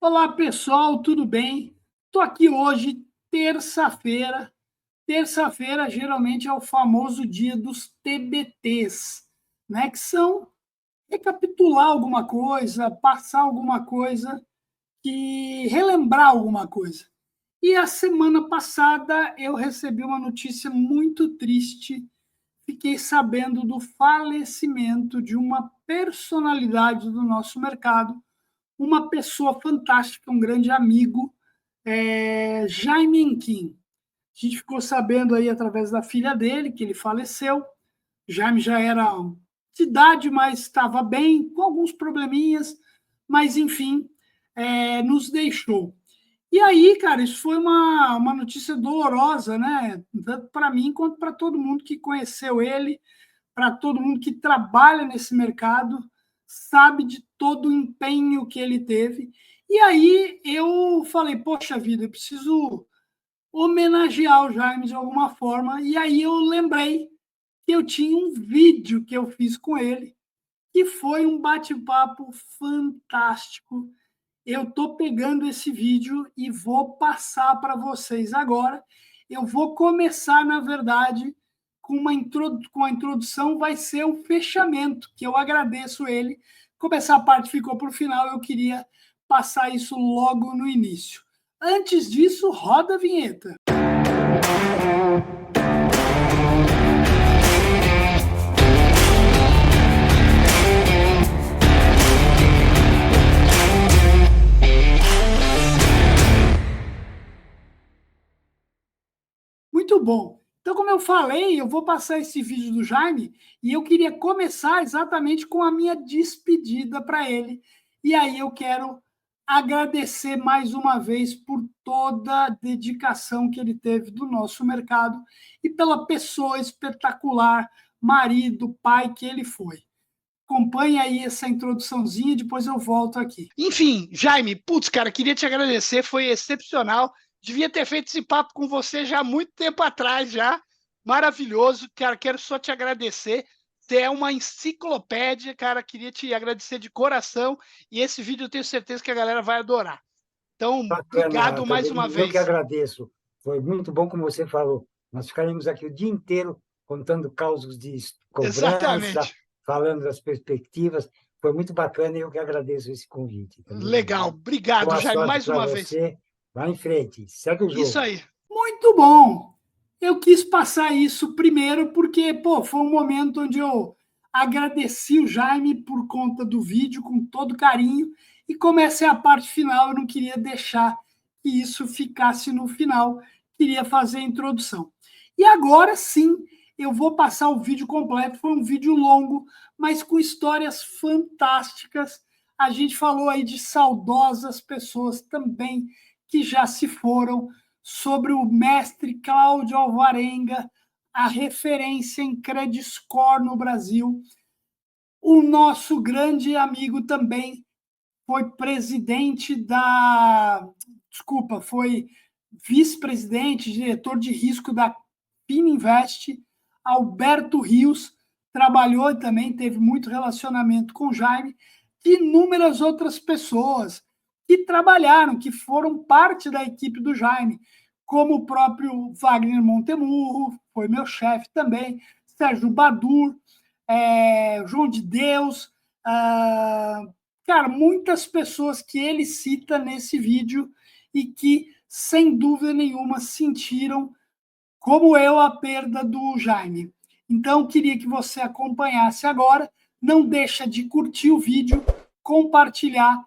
Olá, pessoal, tudo bem? Estou aqui hoje, terça-feira. Terça-feira geralmente é o famoso dia dos TBTs, né? Que são recapitular alguma coisa, passar alguma coisa, que relembrar alguma coisa. E a semana passada eu recebi uma notícia muito triste. Fiquei sabendo do falecimento de uma personalidade do nosso mercado, uma pessoa fantástica, um grande amigo, Jaime Enquim. A gente ficou sabendo aí através da filha dele que ele faleceu. Jaime já era de idade, mas estava bem, com alguns probleminhas, mas enfim, nos deixou. E aí, cara, isso foi uma notícia dolorosa, né? Tanto para mim quanto para todo mundo que conheceu ele, para todo mundo que trabalha nesse mercado, sabe de todo o empenho que ele teve. E aí eu falei, poxa vida, eu preciso homenagear o Jaime de alguma forma. E aí eu lembrei que eu tinha um vídeo que eu fiz com ele, que foi um bate-papo fantástico. Eu estou pegando esse vídeo e vou passar para vocês agora. Eu vou começar, na verdade, com a introdução, vai ser o fechamento, que eu agradeço ele. Como essa parte ficou para o final, eu queria passar isso logo no início. Antes disso, roda a vinheta. Muito bom. Então, como eu falei, eu vou passar esse vídeo do Jaime e eu queria começar exatamente com a minha despedida para ele. E aí eu quero agradecer mais uma vez por toda a dedicação que ele teve do nosso mercado e pela pessoa espetacular, marido, pai que ele foi. Acompanhe aí essa introduçãozinha, depois eu volto aqui. Enfim, Jaime, putz, cara, queria te agradecer, foi excepcional. Devia ter feito esse papo com você já há muito tempo atrás, já. Maravilhoso, cara, quero só te agradecer. Você é uma enciclopédia, cara, queria te agradecer de coração. E esse vídeo eu tenho certeza que a galera vai adorar. Então, Bacana, obrigado mais também uma eu que vez. agradeço. Foi muito bom, como você falou. Nós ficaríamos aqui o dia inteiro contando causos de cobrança, Exatamente. falando das perspectivas. Foi muito bacana e eu que agradeço esse convite também. Legal, obrigado, Boa Jaime, sorte mais para uma vez. você. Vá em frente, segue o Isso jogo. aí. Muito bom. Eu quis passar isso primeiro porque, pô, foi um momento onde eu agradeci o Jaime por conta do vídeo com todo carinho e como essa é a parte final, eu não queria deixar que isso ficasse no final, queria fazer a introdução. E agora sim, eu vou passar o vídeo completo, foi um vídeo longo, mas com histórias fantásticas. A gente falou aí de saudosas pessoas também que já se foram, sobre o mestre Cláudio Alvarenga, a referência em credit score no Brasil. O nosso grande amigo também foi presidente da. Desculpa, foi vice-presidente, diretor de risco da Fininvest, Alberto Rios, trabalhou e também teve muito relacionamento com o Jaime, e inúmeras outras pessoas que trabalharam, que foram parte da equipe do Jaime, como o próprio Wagner Montemurro, foi meu chefe também, Sérgio Badur, João de Deus, cara, muitas pessoas que ele cita nesse vídeo e que, sem dúvida nenhuma, sentiram, como eu, a perda do Jaime. Então, queria que você acompanhasse agora. Não deixa de curtir o vídeo, compartilhar,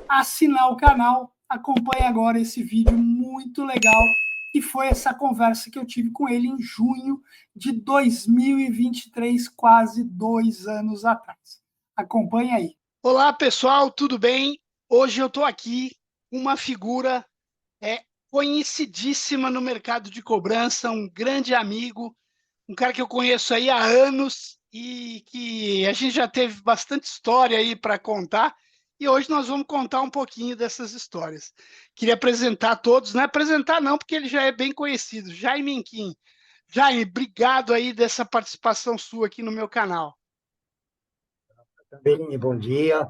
assinar o canal. Acompanhe agora esse vídeo muito legal, que foi essa conversa que eu tive com ele em junho de 2023, quase 2 anos atrás. Acompanhe aí. Olá, pessoal, tudo bem? Hoje eu estou aqui com uma figura conhecidíssima no mercado de cobrança, um grande amigo, um cara que eu conheço aí há anos e que a gente já teve bastante história aí para contar. E hoje nós vamos contar um pouquinho dessas histórias. Queria apresentar a todos, não é apresentar não, porque ele já é bem conhecido, Jaime Enquim. Jaime, obrigado aí dessa participação sua aqui no meu canal. Também, bom dia.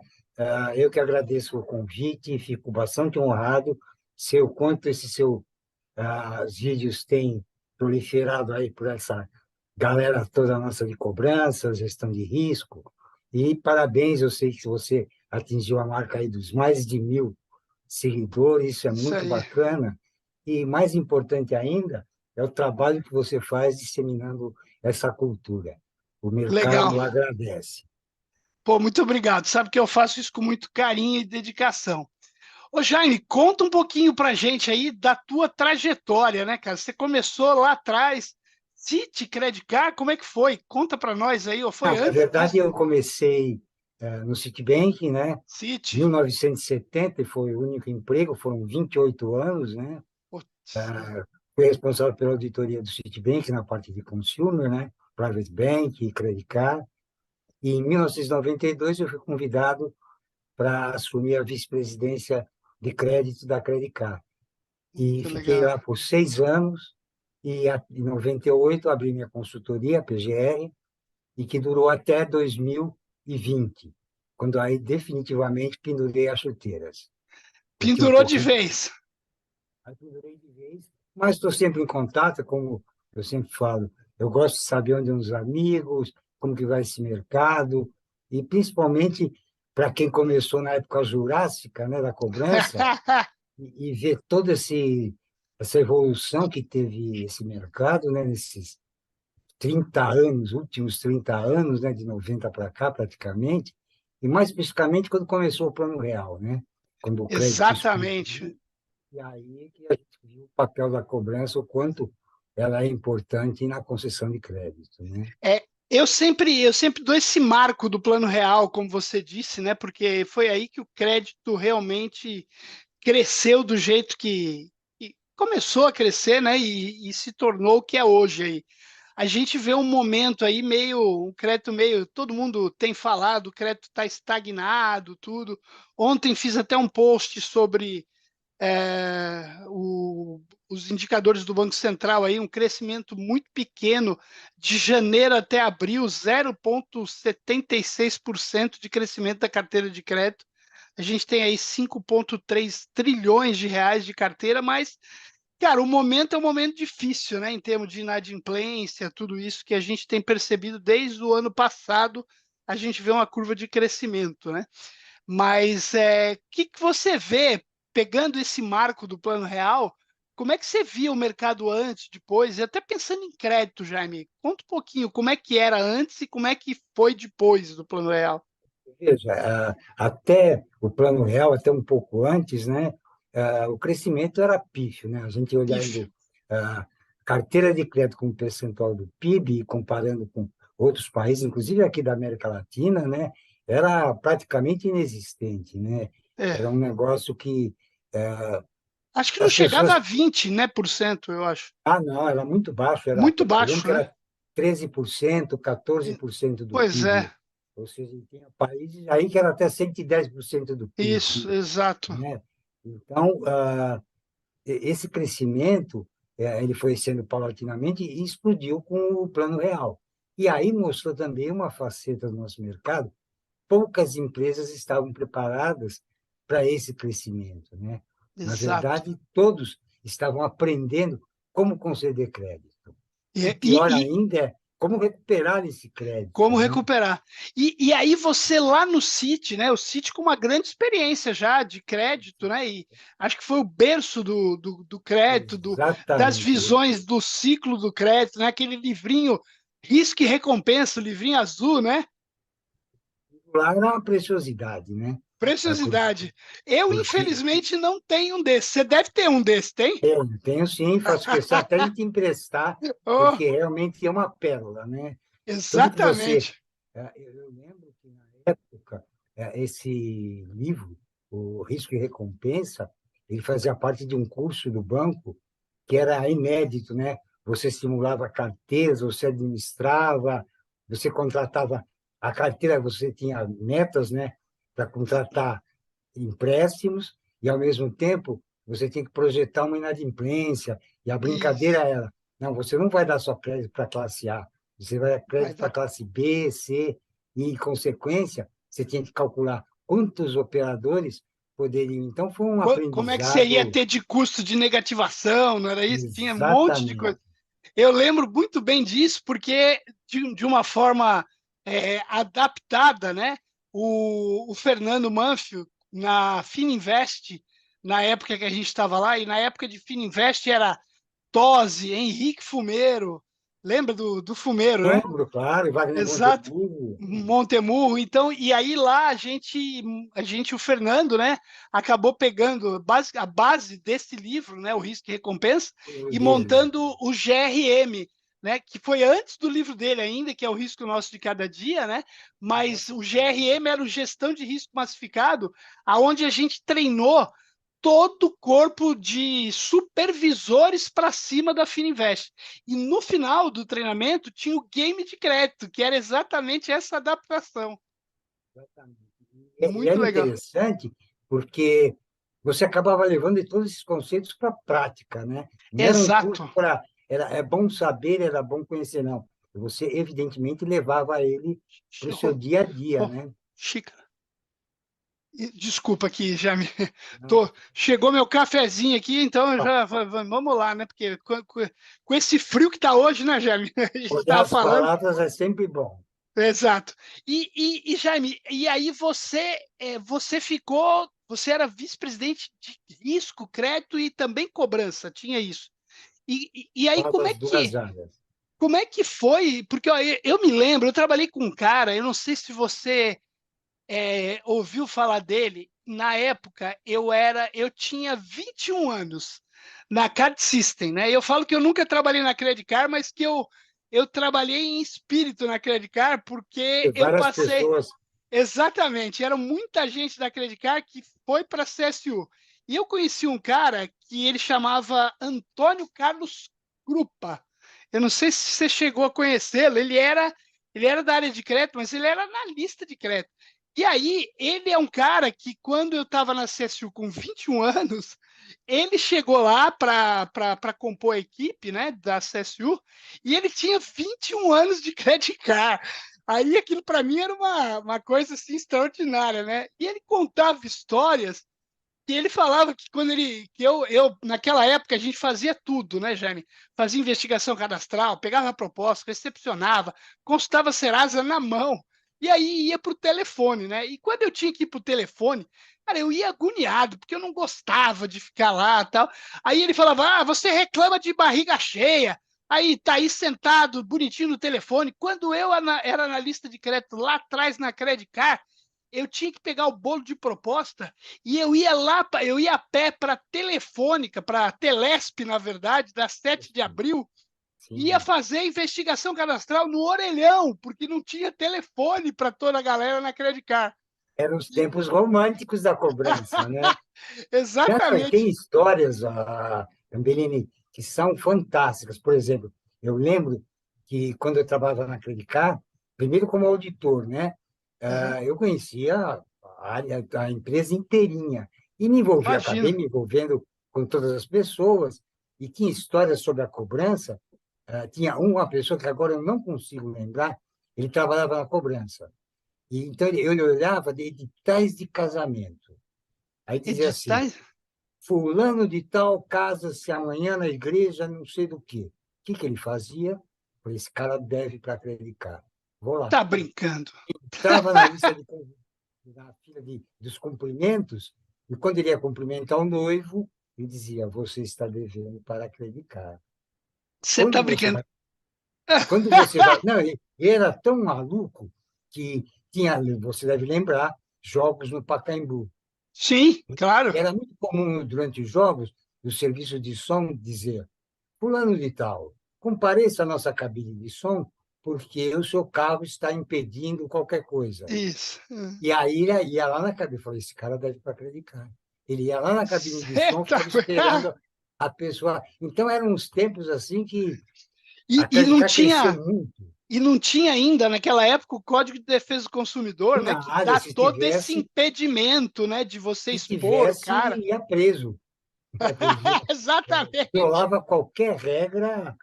Eu que agradeço o convite e fico bastante honrado. Sei o quanto os vídeos têm proliferado aí por essa galera toda nossa de cobrança, gestão de risco. E parabéns, eu sei que você atingiu a marca aí dos mais de 1.000 seguidores, isso é Isso muito aí. bacana. E mais importante ainda é o trabalho que você faz disseminando essa cultura. O Legal. mercado agradece. Pô, muito obrigado. Sabe que eu faço isso com muito carinho e dedicação. Ô, Jaime, conta um pouquinho pra gente aí da tua trajetória, né, cara? Você começou lá atrás, Citi, Credit Card, como é que foi? Conta pra nós aí, ou foi Na antes verdade, disso? eu comecei no Citibank, né? Citi. 1970 foi o único emprego, foram 28 anos, né? Putz, Fui responsável pela auditoria do Citibank na parte de consumer, né? Private Bank, Credit Card. E em 1992 eu fui convidado para assumir a vice-presidência de crédito da Credit Card. E muito fiquei legal. lá por 6 anos e em 98 abri minha consultoria, a PGR, e que durou até 2020, quando aí definitivamente pendurei as chuteiras. Eu tinha um Pendurou de pouquinho, vez. aí pendurei de vez, mas estou sempre em contato, como eu sempre falo, eu gosto de saber onde estão os amigos, como que vai esse mercado, e principalmente para quem começou na época jurássica, né, da cobrança, e ver toda essa evolução que teve esse mercado, né, nesses 30 anos, últimos 30 anos, né, de 90 para cá, praticamente, e mais especificamente quando começou o Plano Real, né? Quando o crédito explodiu, Exatamente. e aí que a gente viu o papel da cobrança, o quanto ela é importante na concessão de crédito, né? Eu sempre dou esse marco do Plano Real, como você disse, né? Porque foi aí que o crédito realmente cresceu do jeito que começou a crescer, né? E se tornou o que é hoje aí. A gente vê um momento aí meio, um crédito meio, todo mundo tem falado, o crédito está estagnado, tudo. Ontem fiz até um post sobre os indicadores do Banco Central aí, um crescimento muito pequeno de janeiro até abril, 0,76% de crescimento da carteira de crédito. A gente tem aí 5,3 trilhões de reais de carteira, mas, cara, o momento é um momento difícil, né? Em termos de inadimplência, tudo isso que a gente tem percebido desde o ano passado, a gente vê uma curva de crescimento, né? Mas o que você vê, pegando esse marco do Plano Real, como é que você via o mercado antes, depois, e até pensando em crédito, Jaime? Conta um pouquinho como é que era antes e como é que foi depois do Plano Real. Veja, até o Plano Real, até um pouco antes, né, o crescimento era pífio, né? A gente Pif, olhando a carteira de crédito como percentual do PIB, e comparando com outros países, inclusive aqui da América Latina, né, era praticamente inexistente, né? é. Era um negócio que eh, Acho que não as chegava a pessoas... 20, né, por cento, eu acho. Ah, não, era muito baixo, Muito eu lembro baixo, que né? era 13%, 14% do Pois PIB. é, Ou seja, tinha países aí que era até 110% do isso, PIB, exato. né? Então, esse crescimento, ele foi sendo paulatinamente e explodiu com o Plano Real. E aí mostrou também uma faceta do nosso mercado. Poucas empresas estavam preparadas para esse crescimento, né? Na Exato. verdade, todos estavam aprendendo como conceder crédito. E, E e, pior e ainda é como recuperar esse crédito, como né? recuperar. E aí você lá no Citi, né? O Citi com uma grande experiência já de crédito, né? E acho que foi o berço do crédito, das Exatamente. visões do ciclo do crédito, né? Aquele livrinho Risco e Recompensa, o livrinho azul, né? Lá era uma preciosidade, né? É, por- Preciosidade. Eu, Porque infelizmente, não tenho um desse. Você deve ter um desse, tem? tenho sim, faço questão até de te emprestar, Oh, porque realmente é uma pérola, né? Tanto que você... exatamente. Eu lembro que, na época, esse livro, O Risco e Recompensa, ele fazia parte de um curso do banco que era inédito, né? Você simulava carteiras, você administrava, você contratava a carteira, você tinha metas, né, para contratar empréstimos e, ao mesmo tempo, você tinha que projetar uma inadimplência. E a brincadeira Isso. era, não, você não vai dar só crédito para a classe A, você vai dar Vai crédito para a dar. classe B, C, e, em consequência, você tinha que calcular quantos operadores poderiam. Então, foi um Como é que você ia aprendizado. ter de custo de negativação, não era isso? Tinha um monte de coisa. Exatamente. Eu lembro muito bem disso, porque de uma forma adaptada, né? O Fernando Manfio, na Fininvest, na época que a gente estava lá, e na época de Fininvest era Tosi, Henrique Fumeiro, lembra do Fumeiro, né? Lembro, claro, Wagner Exato. Montemurro. Montemurro, então, e aí lá o Fernando, né, acabou pegando a base desse livro, né, o Risco e Recompensa, e Dele. montando o GRM, né, que foi antes do livro dele ainda, que é o Risco Nosso de Cada Dia, né, mas o GRM era o Gestão de Risco Massificado, aonde a gente treinou todo o corpo de supervisores para cima da Fininvest. E no final do treinamento tinha o game de crédito, que era exatamente essa adaptação. E Muito era legal. interessante porque você acabava levando todos esses conceitos para a prática, né? Não era um curso Exato. para... É bom saber, era bom conhecer, não. Você, evidentemente, levava ele para o seu dia a dia, Oh, né? xícara. Desculpa aqui, já me. Não, Chegou meu cafezinho aqui, então eu já vamos lá, né? Porque com esse frio que está hoje, né, Jaime? A gente olhar estava as falando. palavras é sempre bom. Exato. Jaime, e aí você ficou, você era vice-presidente de risco, crédito e também cobrança, tinha isso. E aí Falo as duas áreas. como é que foi? Porque ó, eu me lembro, eu trabalhei com um cara, eu não sei se você ouviu falar dele. Na época eu tinha 21 anos na Card System, né? Eu falo que eu nunca trabalhei na Credit Card, mas que eu trabalhei em espírito na Credit Card porque E eu várias passei. pessoas... Exatamente, era muita gente da Credit Card que foi para a CSU. E eu conheci um cara que ele chamava Antônio Carlos Krupa. Eu não sei se você chegou a conhecê-lo. Ele era da área de crédito, mas ele era analista de crédito. E aí, ele é um cara que, quando eu estava na CSU com 21 anos, ele chegou lá para compor a equipe, né, da CSU, e ele tinha 21 anos de Credit Card. Aí aquilo para mim era uma coisa assim extraordinária, né? E ele contava histórias que ele falava que quando eu naquela época a gente fazia tudo, né, Jaime? Fazia investigação cadastral, pegava a proposta, recepcionava, consultava a Serasa na mão. E aí ia para o telefone, né? E quando eu tinha que ir para o telefone, cara, eu ia agoniado, porque eu não gostava de ficar lá e tal. Aí ele falava: Ah, você reclama de barriga cheia. Aí tá aí sentado, bonitinho no telefone. Quando eu era na lista de crédito lá atrás na Credit Card, eu tinha que pegar o bolo de proposta e eu ia lá, eu ia a pé para Telefônica, para Telesp, na verdade, da 7 de abril, ia Sim. fazer investigação cadastral no orelhão, porque não tinha telefone para toda a galera na Credit Card. Eram os tempos românticos da cobrança, né? Não, tem Exatamente. histórias, Ambelini, que são fantásticas. Por exemplo, eu lembro que quando eu trabalhava na Credicar, primeiro como auditor, né? Uhum. Eu conhecia a área, a empresa inteirinha e me envolvi, acabei Imagina. me envolvendo com todas as pessoas e tinha histórias sobre a cobrança. Tinha uma pessoa que agora eu não consigo lembrar, ele trabalhava na cobrança. E então ele olhava de editais de casamento. Aí dizia assim: Editais? fulano de tal casa-se amanhã na igreja, não sei do quê. O que que ele fazia? Falei, esse cara deve para acreditar. Vou lá. Tá brincando. Estava na lista na fila dos cumprimentos, e quando ele ia cumprimentar o noivo, ele dizia, você está devendo para acreditar. Você tá Quando você brincando. vai, quando você vai, não, ele era tão maluco que tinha, você deve lembrar, jogos no Pacaembu. Sim, claro. Era muito comum, durante os jogos, o serviço de som dizer: Fulano de Tal, compareça à nossa cabine de som, porque o seu carro está impedindo qualquer coisa. Isso. E aí ele ia lá na cabine, falei: esse cara deve para acreditar. Ele ia lá na cabine de Você som, tá... ficava esperando a pessoa. Então, eram uns tempos assim que a E não Credicar cresceu tinha. muito. E não tinha ainda, naquela época, o Código de Defesa do Consumidor, né, que Nada, dá todo esse impedimento, né, de você se expor o tivesse, cara. ia preso. Exatamente. Violava qualquer regra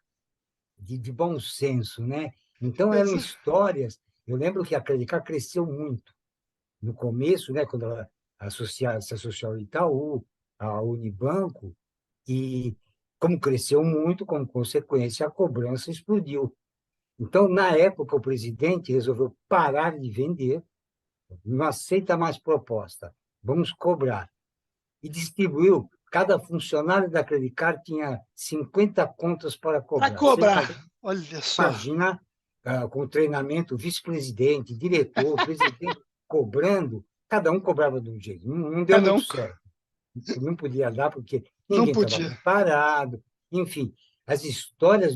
de bom senso, né? Então, eram Exa- histórias. Eu lembro que a Credicar cresceu muito. no começo, né, quando ela se associou ao Itaú, ao Unibanco, e como cresceu muito, como consequência, a cobrança explodiu. Então, na época, o presidente resolveu parar de vender, não aceita mais proposta, vamos cobrar. E distribuiu, cada funcionário da Credit Card tinha 50 contas para Para cobrar. cobrar, olha só. Imagina, com treinamento, vice-presidente, diretor, presidente, cobrando, cada um cobrava de um jeito. Não deu Cada muito um certo. Não podia dar, porque não ninguém estava podia. preparado. Enfim, as histórias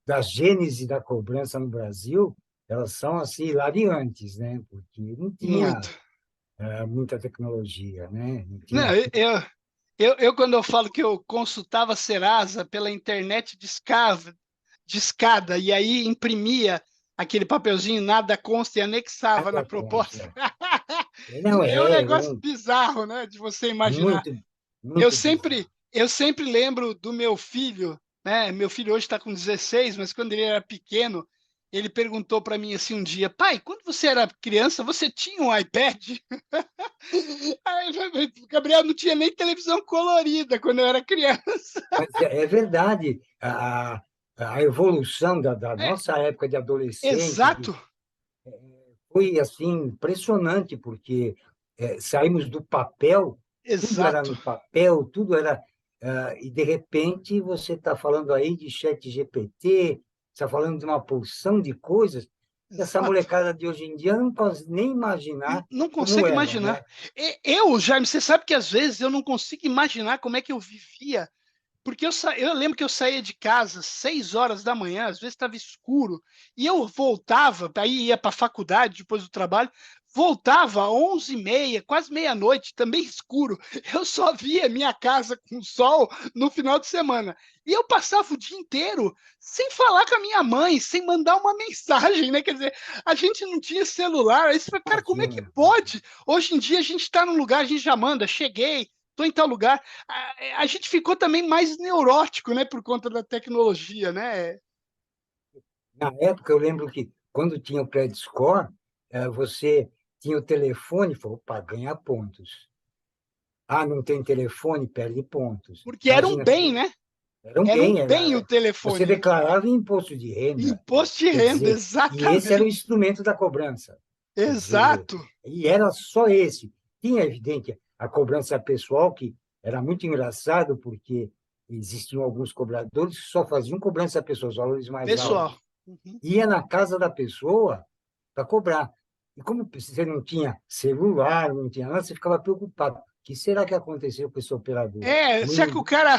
da gênese da cobrança no Brasil, elas são assim, hilariantes, né? Porque não tinha Muito. muita tecnologia, né? Não Não, tinha... quando eu falo que eu consultava Serasa pela internet de escada, e aí imprimia aquele papelzinho, nada consta, e anexava na Nada proposta. consta. Não, É um negócio um, bizarro, né, de você imaginar. muito, Eu muito sempre, bizarro. eu sempre lembro do meu filho, né? Meu filho hoje está com 16, mas quando ele era pequeno, ele perguntou para mim assim um dia: pai, quando você era criança, você tinha um iPad? Aí, Gabriel, não tinha nem televisão colorida quando eu era criança. Mas é verdade, a evolução da É, nossa época de adolescente exato, foi assim impressionante, porque saímos do papel, tudo era exato, no papel, tudo era. E, de repente, você está falando aí de chat GPT, está falando de uma porção de coisas. Essa exato. molecada de hoje em dia não pode nem imaginar Não como consegue era, né? imaginar. Eu, Jaime, você sabe que às vezes eu não consigo imaginar como é que eu vivia. Porque eu lembro que eu saía de casa às 6 horas da manhã, às vezes estava escuro, e eu voltava, aí ia para a faculdade depois do trabalho, voltava às 11h30, quase meia-noite, também escuro. Eu só via minha casa com sol no final de semana. E eu passava o dia inteiro sem falar com a minha mãe, sem mandar uma mensagem, né? Quer dizer, a gente não tinha celular. Aí você fala, cara, como é que Imagina. pode? Hoje em dia a gente está num lugar, a gente já manda, cheguei, estou em tal lugar. A gente ficou também mais neurótico, né, por conta da tecnologia, né? Na época, eu lembro que quando tinha o credit score, você tinha o telefone e falou, opa, ganha pontos. Ah, não tem telefone, perde pontos. Porque era um Imagina, bem, né? era um Era um bem, bem o você telefone. declarava imposto de renda, Imposto de quer renda, dizer, e esse era o exatamente. instrumento da cobrança. Quer dizer, Exato. e era só esse. Tinha, evidente, a cobrança pessoal, que era muito engraçado, porque existiam alguns cobradores que só faziam cobrança pessoal, os valores mais Pessoal. altos. Ia na casa da pessoa para cobrar. E como você não tinha celular, não tinha nada, você ficava preocupado. O que será que aconteceu com esse operador? Será que o Não cara.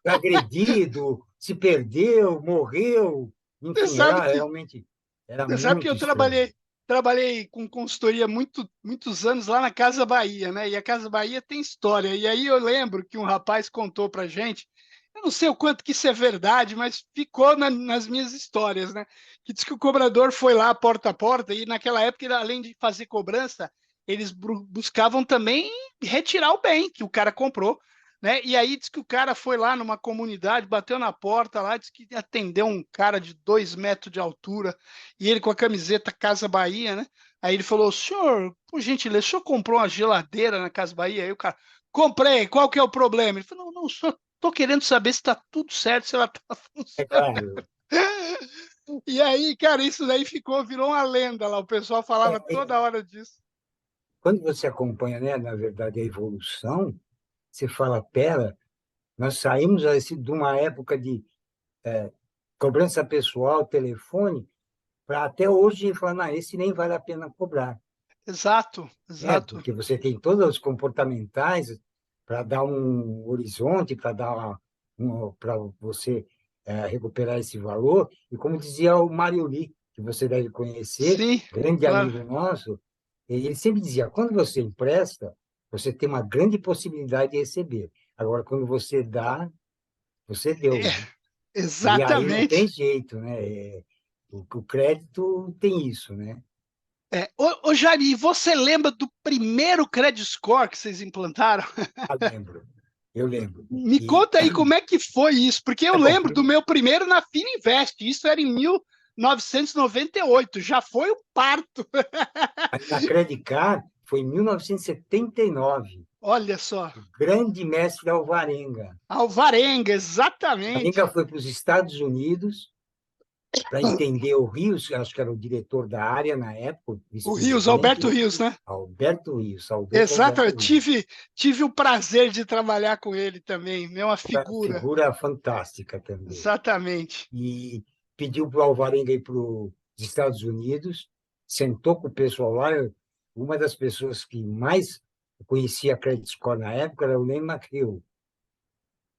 foi agredido, se perdeu, morreu? Você Enfim, sabe era que, realmente era você sabe que muito eu estranho. trabalhei com consultoria muitos anos lá na Casa Bahia, né? E a Casa Bahia tem história. E aí eu lembro que um rapaz contou pra gente, eu não sei o quanto que isso é verdade, mas ficou nas minhas histórias, né? Que diz que o cobrador foi lá porta a porta e naquela época, além de fazer cobrança, eles buscavam também retirar o bem que o cara comprou, né? E aí diz que o cara foi lá numa comunidade, bateu na porta lá, diz que atendeu um cara de 2 metros de altura e ele com a camiseta Casa Bahia, né? Aí ele falou, senhor, por gentileza, o senhor comprou uma geladeira na Casa Bahia? Aí o cara, comprei, qual que é o problema? Ele falou, não, senhor, tô querendo saber se está tudo certo, se ela está É funcionando. claro. E aí, cara, isso daí virou uma lenda lá. O pessoal falava toda hora disso. Quando você acompanha, né, na verdade, a evolução, você fala, pera, nós saímos assim, de uma época de cobrança pessoal, telefone, para até hoje falar, não, esse nem vale a pena cobrar. Exato, exato. Porque você tem todos os comportamentais para dar um horizonte, para você recuperar esse valor. E como dizia o Mário Lee, que você deve conhecer, Sim, grande claro. amigo nosso, ele sempre dizia: quando você empresta, você tem uma grande possibilidade de receber. Agora, quando você dá, você deu, É, né? E aí não tem exatamente. jeito, né? O crédito tem isso, né? Ô, Jair, você lembra do primeiro credit score que vocês implantaram? Eu lembro. Me E conta aí como é que foi isso, porque eu é bom, lembro do meu primeiro na Fininvest, isso era em 1998, já foi o parto. Na Credit Card foi em 1979. Olha só, O grande mestre Alvarenga. Alvarenga, exatamente. Alvarenga foi para os Estados Unidos para entender o Rios, acho que era o diretor da área na época, O Rios, Alberto vice-presidente. Rios, né? Alberto Rios. Exatamente. Tive o prazer de trabalhar com ele também. É uma figura. Figura fantástica também. Exatamente. E pediu para o Alvarenga ir para os Estados Unidos, sentou com o pessoal lá. Uma das pessoas que mais conhecia a Credit Score na época era o Len McHugh.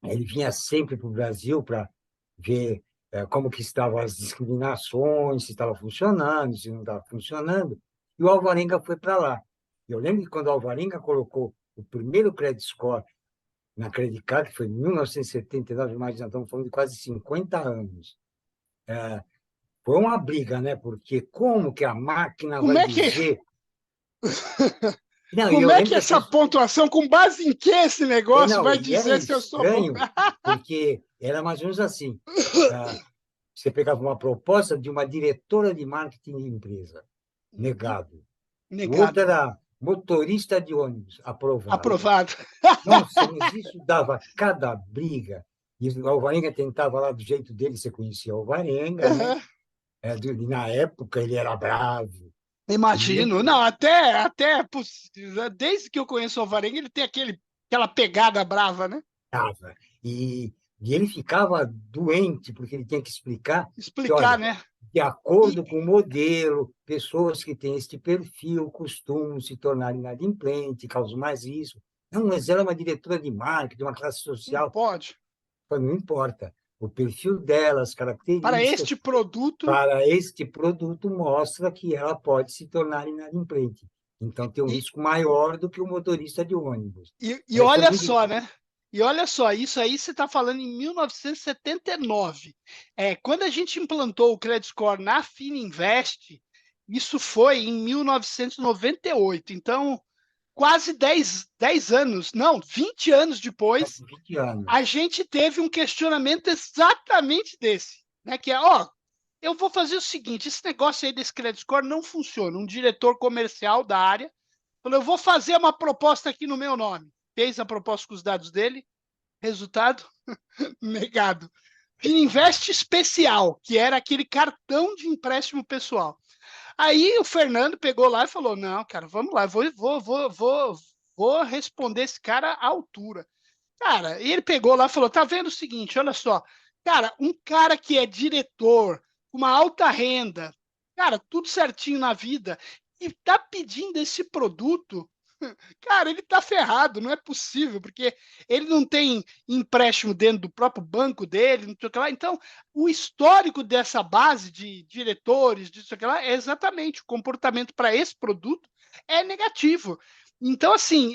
Ele vinha sempre para o Brasil para ver como que estavam as discriminações, se estava funcionando, se não estava funcionando. E o Alvarenga foi para lá. Eu lembro que quando o Alvarenga colocou o primeiro Credit Score na Credit Card, que foi em 1979, mas já estamos falando de quase 50 anos. Foi uma briga, né? Porque como que a máquina Como vai é que... dizer... Não, Como é que essa pontuação, com base em que esse negócio vai dizer se eu sou bom? Porque era mais ou menos assim. Você pegava uma proposta de uma diretora de marketing de empresa, negado. O outro era motorista de ônibus, aprovado. Aprovado. Nossa, mas isso dava cada briga. E o Alvarenga tentava lá do jeito dele, você conhecia o Alvarenga, né? Na época ele era bravo. Imagino. Não, até desde que eu conheço o Alvarenga, ele tem aquela pegada brava, né? Brava. E ele ficava doente, porque ele tinha que explicar. Explicar, que, olha, né? De acordo com o modelo, pessoas que têm este perfil costumam se tornar inadimplentes, causam mais risco. Não, mas ela é uma diretora de marketing, de uma classe social. Não pode. Não importa. O perfil dela, as características... Para este produto mostra que ela pode se tornar inadimplente. Então, tem um risco maior do que o motorista de ônibus. E olha só, né? E olha só, isso aí você está falando em 1979. Quando a gente implantou o Credit Score na Fininvest, isso foi em 1998. Então, quase 10 anos, não, 20 anos depois, 20 anos. a gente teve um questionamento exatamente desse, né? Que eu vou fazer o seguinte, esse negócio aí desse Credit Score não funciona. Um diretor comercial da área falou, eu vou fazer uma proposta aqui no meu nome. Fez a proposta com os dados dele, resultado, negado. Fininvest Especial, que era aquele cartão de empréstimo pessoal. Aí o Fernando pegou lá e falou, não, cara, vamos lá, vou responder esse cara à altura. Cara, e ele pegou lá e falou, tá vendo o seguinte, olha só, cara, um cara que é diretor, uma alta renda, cara, tudo certinho na vida, e tá pedindo esse produto, cara, ele tá ferrado, não é possível, porque ele não tem empréstimo dentro do próprio banco dele, não sei o que lá. Então, o histórico dessa base de diretores, disso que lá, é exatamente o comportamento para esse produto é negativo. Então, assim,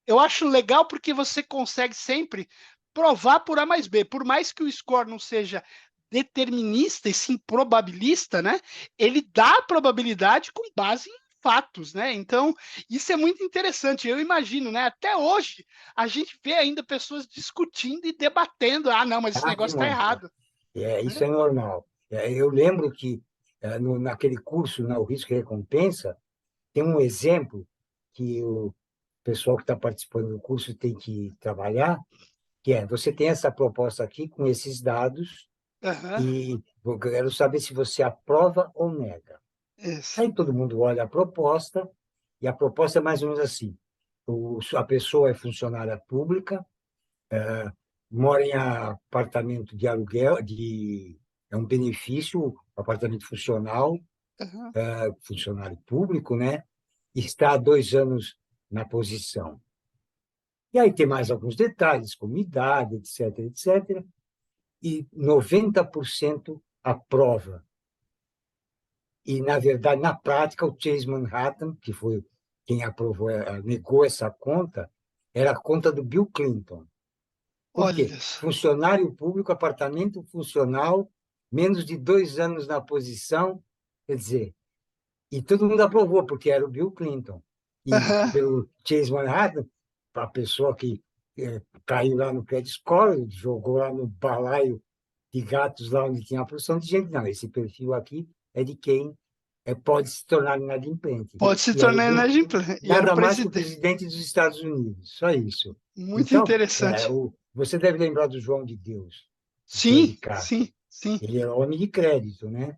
eu acho legal porque você consegue sempre provar por A mais B. Por mais que o score não seja determinista e sim probabilista, né? Ele dá a probabilidade com base em fatos, né? Então, isso é muito interessante. Eu imagino, né? Até hoje, a gente vê ainda pessoas discutindo e debatendo. Ah, não, mas esse negócio está errado. Isso é normal. Eu lembro que naquele curso, o Risco e Recompensa, tem um exemplo que o pessoal que está participando do curso tem que trabalhar, que você tem essa proposta aqui com esses dados e eu quero saber se você aprova ou nega. Isso. Aí todo mundo olha a proposta, e a proposta é mais ou menos assim. A pessoa é funcionária pública, mora em apartamento de aluguel, é um benefício, apartamento funcional, funcionário público, né? Está há 2 anos na posição. E aí tem mais alguns detalhes, como idade, etc., etc., e 90% aprova. E, na verdade, na prática, o Chase Manhattan, que foi quem aprovou, negou essa conta, era a conta do Bill Clinton. Por quê? Funcionário público, apartamento funcional, menos de 2 anos na posição, quer dizer, e todo mundo aprovou, porque era o Bill Clinton. E pelo Chase Manhattan, a pessoa que caiu lá no Credit Score, jogou lá no balaio de gatos lá onde tinha a porção de gente. Não, esse perfil aqui é de quem pode se tornar inadimplente. Pode se E era tornar inadimplente. E era o nada mais que o presidente. presidente dos Estados Unidos, só isso. Muito Então, interessante. você deve lembrar do João de Deus, de Sim, Credicard. sim, sim. Ele era homem de crédito, né?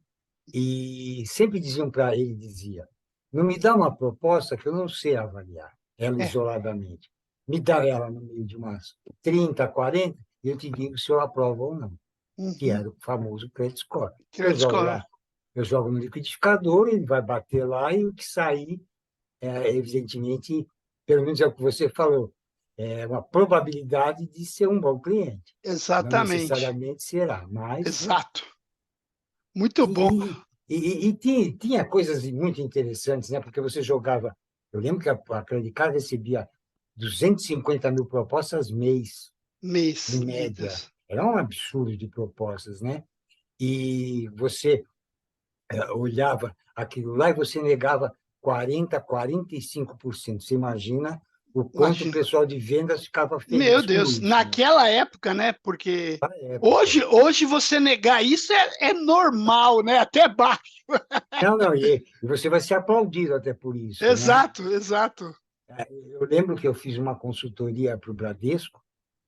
E sempre diziam para ele, dizia, não me dá uma proposta que eu não sei avaliar, ela É. isoladamente. Me dá ela no meio de umas 30, 40, e eu te digo se eu aprovo ou não, que Uhum. era o famoso credit score. Eu Credit jogo score. lá, eu jogo no liquidificador, ele vai bater lá e o que sair, evidentemente, pelo menos é o que você falou, é uma probabilidade de ser um bom cliente. Não Exatamente. necessariamente será, mas Exato. Muito bom. e tinha coisas muito interessantes, né? Porque você jogava. Eu lembro que a Credit Card recebia 250 mil propostas mês, Mês. em Meu média. Deus. Era um absurdo de propostas, né? E você olhava aquilo lá e você negava 40, 45%. Você imagina o quanto o Imagina. pessoal de vendas ficava Meu feliz com Deus. isso, né? Naquela época, né? Porque Na época. hoje você negar isso é normal, né? Até baixo. Não, não, e você vai ser aplaudido até por isso, né? Exato, exato. Eu lembro que eu fiz uma consultoria para o Bradesco,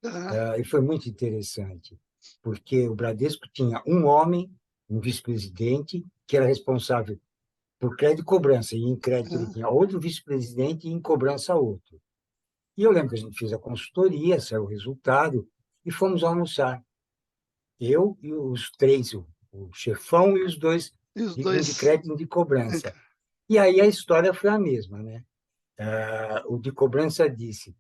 Aham. e foi muito interessante, porque o Bradesco tinha um homem, um vice-presidente, que era responsável por crédito e cobrança, e em crédito ele tinha outro vice-presidente e em cobrança outro. E eu lembro que a gente fez a consultoria, saiu o resultado, e fomos almoçar. Eu e os três, o chefão e os dois, E os um de dois. crédito e um de cobrança. E aí a história foi a mesma, né? O de cobrança disse: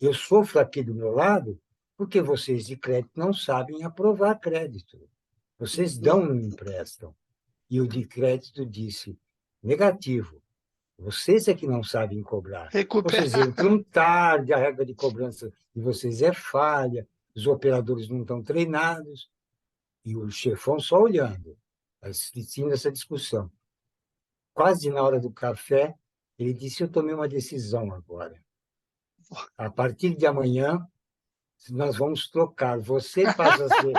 eu sofro aqui do meu lado porque vocês de crédito não sabem aprovar crédito. Vocês dão, não emprestam. E o de crédito disse: negativo. Vocês é que não sabem cobrar. Vocês Recuperar. entram tarde, a regra de cobrança de vocês é falha, os operadores não estão treinados. E o chefão só olhando, assistindo essa discussão. Quase na hora do café, ele disse: eu tomei uma decisão agora. A partir de amanhã, nós vamos trocar. Você passa a ser.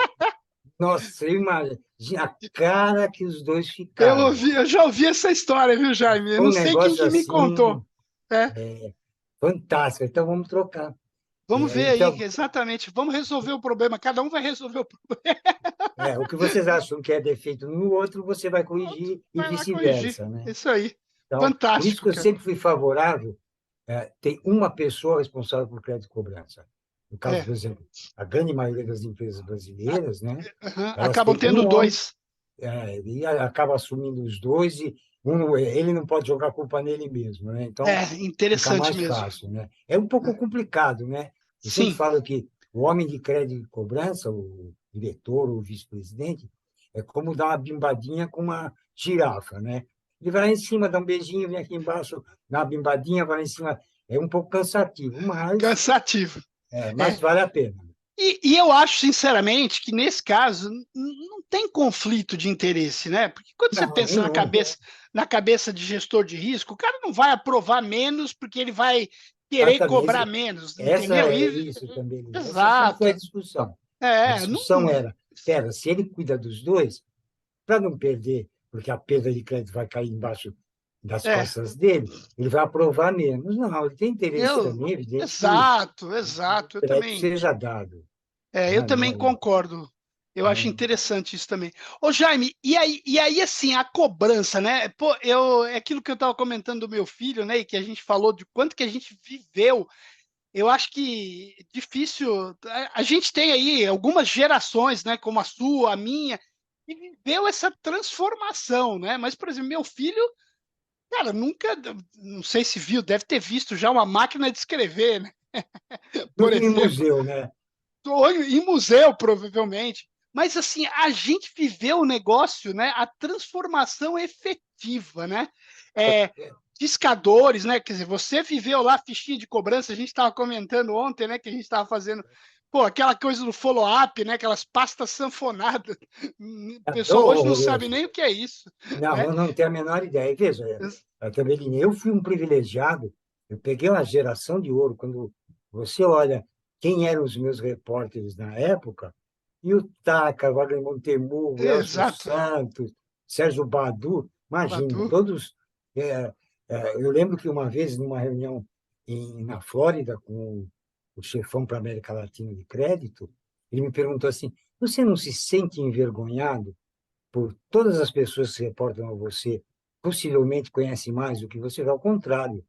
Nossa, imagina a cara que os dois ficaram. Eu já ouvi essa história, viu, Jaime? Eu Foi não um sei quem negócio que me contou. assim, É, fantástico. Então, vamos trocar. vamos ver aí, Então, exatamente. Vamos resolver o problema. Cada um vai resolver o problema. o que vocês acham que é defeito no outro, você vai O outro corrigir e vai lá corrigir. vice-versa, né? Isso aí. Então, por isso Fantástico, que eu cara. sempre fui favorável. Tem uma pessoa responsável por crédito e cobrança. No caso, É. por exemplo, a grande maioria das empresas brasileiras, né? Aham. Elas Acabam têm um tendo homem. dois. Ele acaba assumindo os dois e ele não pode jogar a culpa nele mesmo, né? Então, É, fica interessante mais mesmo. fácil, né? É um pouco complicado, né? Eu sempre Sim. falo que o homem de crédito e cobrança, o diretor ou o vice-presidente, é como dar uma bimbadinha com uma girafa, né? Ele vai lá em cima, dá um beijinho, vem aqui embaixo, dá uma bimbadinha, vai lá em cima. É um pouco cansativo, Cansativo. mas É. vale a pena. E eu acho, sinceramente, que nesse caso não tem conflito de interesse, né? Porque quando você Não, pensa nenhum. na cabeça de gestor de risco, o cara não vai aprovar menos porque ele vai querer cobrar Exatamente. menos, Essa entendeu? é isso também. Essa sempre foi a Exato. discussão. A Não, discussão era, pera, se ele cuida dos dois, para não perder, porque a perda de crédito vai cair embaixo das é, costas dele, ele vai aprovar menos. Não, ele tem interesse eu, também, evidente, que exato, o exato. crédito seja dado. Eu Né? também concordo. Eu acho Não, interessante isso também. Ô, Jaime, e aí, assim, a cobrança, né? Pô, é aquilo que eu estava comentando do meu filho, né? E que a gente falou de quanto que a gente viveu. Eu acho que difícil. A gente tem aí algumas gerações, né? Como a sua, a minha, que viveu essa transformação, né? Mas, por exemplo, meu filho, cara, nunca, não sei se viu, deve ter visto já uma máquina de escrever, né? Por em exemplo. museu, né? Em museu, provavelmente. Mas, assim, a gente viveu o negócio, né? A transformação efetiva, né? É, discadores, né? Quer dizer, você viveu lá a fichinha de cobrança, a gente estava comentando ontem, né? Que a gente estava fazendo, pô, aquela coisa do follow-up, né? Aquelas pastas sanfonadas. O É pessoal hoje não sabe horroroso. nem o que é isso, Não, né? eu não tenho a menor ideia. Veja, Cabelinho, eu fui um privilegiado, eu peguei uma geração de ouro. Quando você olha quem eram os meus repórteres na época, E o Taca, Wagner Montemurro, Elcio Exato. Santos, Sérgio Badu, imagina, Badu. todos. é, eu lembro que uma vez, numa reunião na Flórida, com o chefão para a América Latina de crédito, ele me perguntou assim: você não se sente envergonhado por todas as pessoas que se reportam a você, possivelmente conhecem mais do que você? Ao contrário,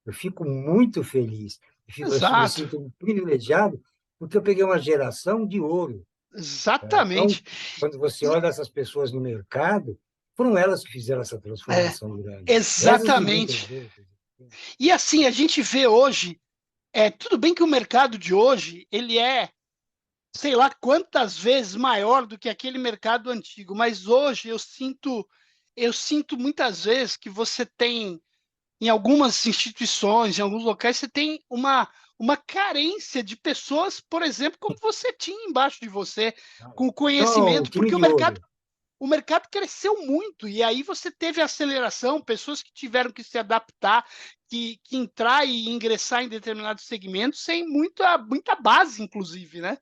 eu fico muito feliz, eu me Exato. sinto um privilegiado, porque eu peguei uma geração de ouro. Então, Exatamente. quando você E, olha essas pessoas no mercado, foram elas que fizeram essa é, transformação grande. Essas e muitas exatamente. outras. E assim, a gente vê hoje, tudo bem que o mercado de hoje, ele é, sei lá quantas vezes maior do que aquele mercado antigo, mas hoje eu sinto muitas vezes que você tem, em algumas instituições, em alguns locais, você tem uma carência de pessoas, por exemplo, como você tinha embaixo de você, com Não, conhecimento, time porque o de mercado ouro. o mercado cresceu muito, e aí você teve aceleração, pessoas que tiveram que se adaptar, que entrar e ingressar em determinados segmentos sem muita base, inclusive, né?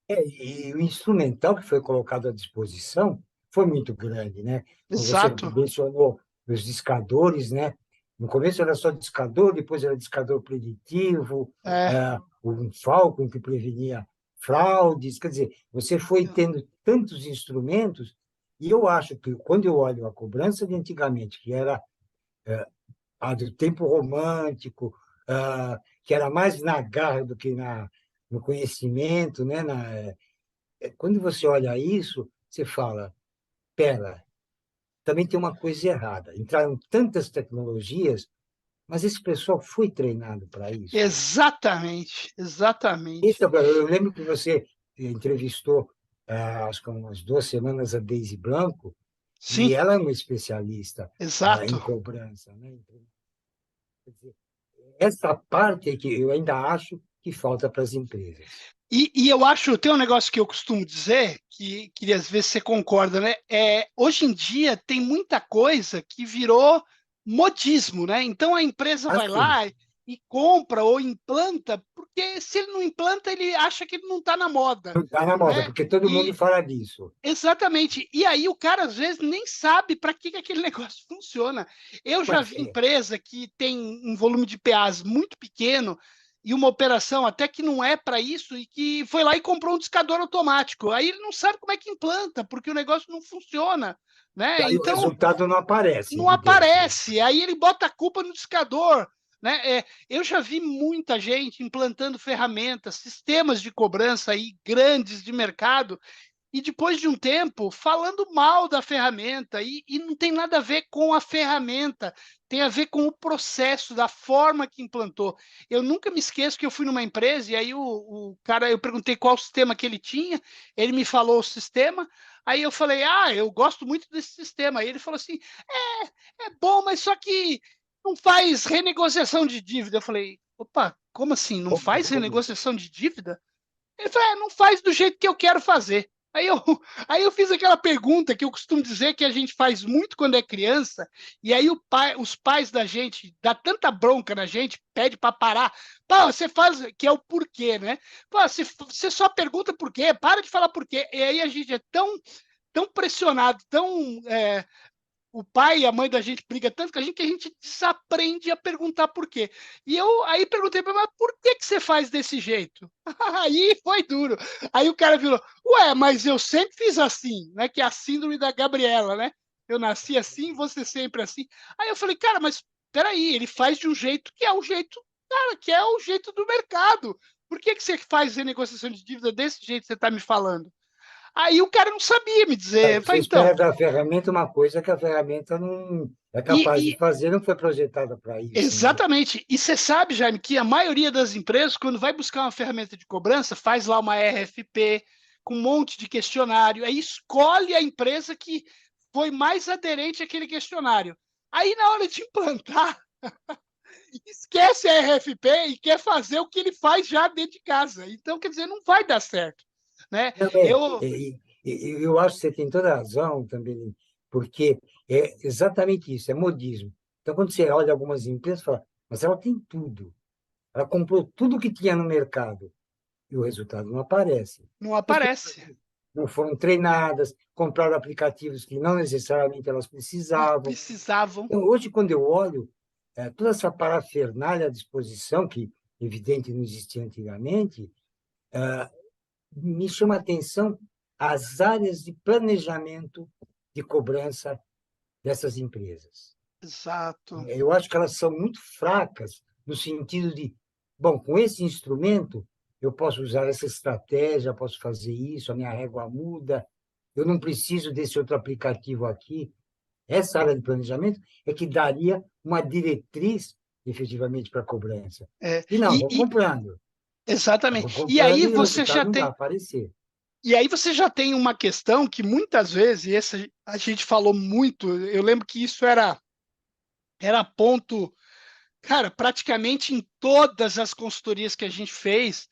E o instrumental que foi colocado à disposição foi muito grande, né? Como você Exato. mencionou, os discadores, né? No começo era só discador, depois era discador preditivo, É, um Falcon que prevenia fraudes. Quer dizer, você foi tendo tantos instrumentos, e eu acho que quando eu olho a cobrança de antigamente, que era a do tempo romântico, que era mais na garra do que no conhecimento, né? Quando você olha isso, você fala, pera, também tem uma coisa errada. Entraram tantas tecnologias, mas esse pessoal foi treinado para isso. exatamente, exatamente. Eu lembro que você entrevistou, acho que há umas 2 semanas, a Daisy Blanco, Sim, e ela é uma especialista em exato. cobrança, né? Quer dizer, essa parte é que eu ainda acho que falta para as empresas. E eu acho, tem um negócio que eu costumo dizer, que às vezes você concorda, né? Hoje em dia tem muita coisa que virou modismo, né? Então a empresa vai Assim, lá e compra ou implanta, porque se ele não implanta, ele acha que ele não está na moda, está na moda, né? porque todo mundo E fala disso. exatamente. E aí o cara às vezes nem sabe para que aquele negócio funciona. Eu já Mas, vi empresa que tem um volume de PAs muito pequeno e uma operação até que não é para isso e que foi lá e comprou um discador automático. Aí ele não sabe como é que implanta, porque o negócio não funciona, né? aí o Então resultado não aparece, não evidente. aparece. Aí ele bota a culpa no discador. Né? Eu já vi muita gente implantando ferramentas, sistemas de cobrança aí grandes de mercado e depois de um tempo falando mal da ferramenta, e não tem nada a ver com a ferramenta, tem a ver com o processo, da forma que implantou. Eu nunca me esqueço que eu fui numa empresa e aí o cara, eu perguntei qual sistema que ele tinha, ele me falou o sistema, aí eu falei, eu gosto muito desse sistema. Aí ele falou assim, é bom, mas só que não faz renegociação de dívida. Eu falei, opa, como assim? Não faz Como? renegociação de dívida? Ele falou, não faz do jeito que eu quero fazer. Aí eu, aí eu fiz aquela pergunta que eu costumo dizer que a gente faz muito quando é criança, e aí os pais da gente dá tanta bronca na gente, pede para parar. Pá, você faz, que é o porquê, né? Pô, você só pergunta por quê, para de falar por quê. E aí a gente é tão pressionado, o pai e a mãe da gente briga tanto que a gente desaprende a perguntar por quê. E eu aí perguntei para ele, mas por que você faz desse jeito? Aí foi duro. Aí o cara virou, ué, mas eu sempre fiz assim, né? Que é a síndrome da Gabriela, né? Eu nasci assim, você sempre assim. Aí eu falei, cara, mas peraí, ele faz de um jeito que é o jeito, cara, que é o jeito do mercado. Por que você faz renegociação de dívida desse jeito que você está me falando? Aí o cara não sabia me dizer. Eu Você falei, então, espera da ferramenta uma coisa que a ferramenta não é e, capaz de e fazer, não foi projetada para isso, né? exatamente. E você sabe, Jaime, que a maioria das empresas, quando vai buscar uma ferramenta de cobrança, faz lá uma RFP com um monte de questionário, aí escolhe a empresa que foi mais aderente àquele questionário. Aí, na hora de implantar, esquece a RFP e quer fazer o que ele faz já dentro de casa. Então, quer dizer, não vai dar certo. Né? Não, eu acho que você tem toda a razão também, porque é exatamente isso, é modismo. Então, quando você olha algumas empresas, fala, mas ela tem tudo. Ela comprou tudo que tinha no mercado. e o resultado não aparece. Não aparece. Não foram treinadas, compraram aplicativos que não necessariamente elas precisavam. Precisavam. Então, hoje, quando eu olho toda essa parafernália à disposição, que, evidente, não existia antigamente, me chama a atenção as áreas de planejamento de cobrança dessas empresas. Exato. Eu acho que elas são muito fracas no sentido de, bom, com esse instrumento eu posso usar essa estratégia, posso fazer isso, a minha régua muda, eu não preciso desse outro aplicativo aqui. Essa área de planejamento é que daria uma diretriz, efetivamente, para a cobrança. E não, vou comprando. Exatamente. Vou comprando E aí o você resultado já não tem. vai aparecer. E aí você já tem uma questão que muitas vezes, e essa a gente falou muito, eu lembro que isso era ponto, cara, praticamente em todas as consultorias que a gente fez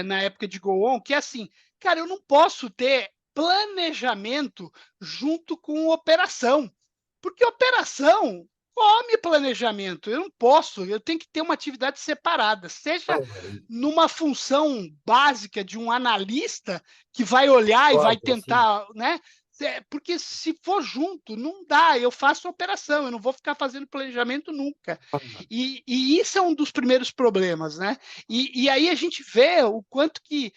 na época de Go On, que é assim, cara, eu não posso ter planejamento junto com operação, porque operação come planejamento, eu não posso, eu tenho que ter uma atividade separada, seja numa função básica de um analista que vai olhar e vai tentar, né? Porque se for junto, não dá, eu faço operação, eu não vou ficar fazendo planejamento nunca. E isso é um dos primeiros problemas, né? E aí a gente vê o quanto que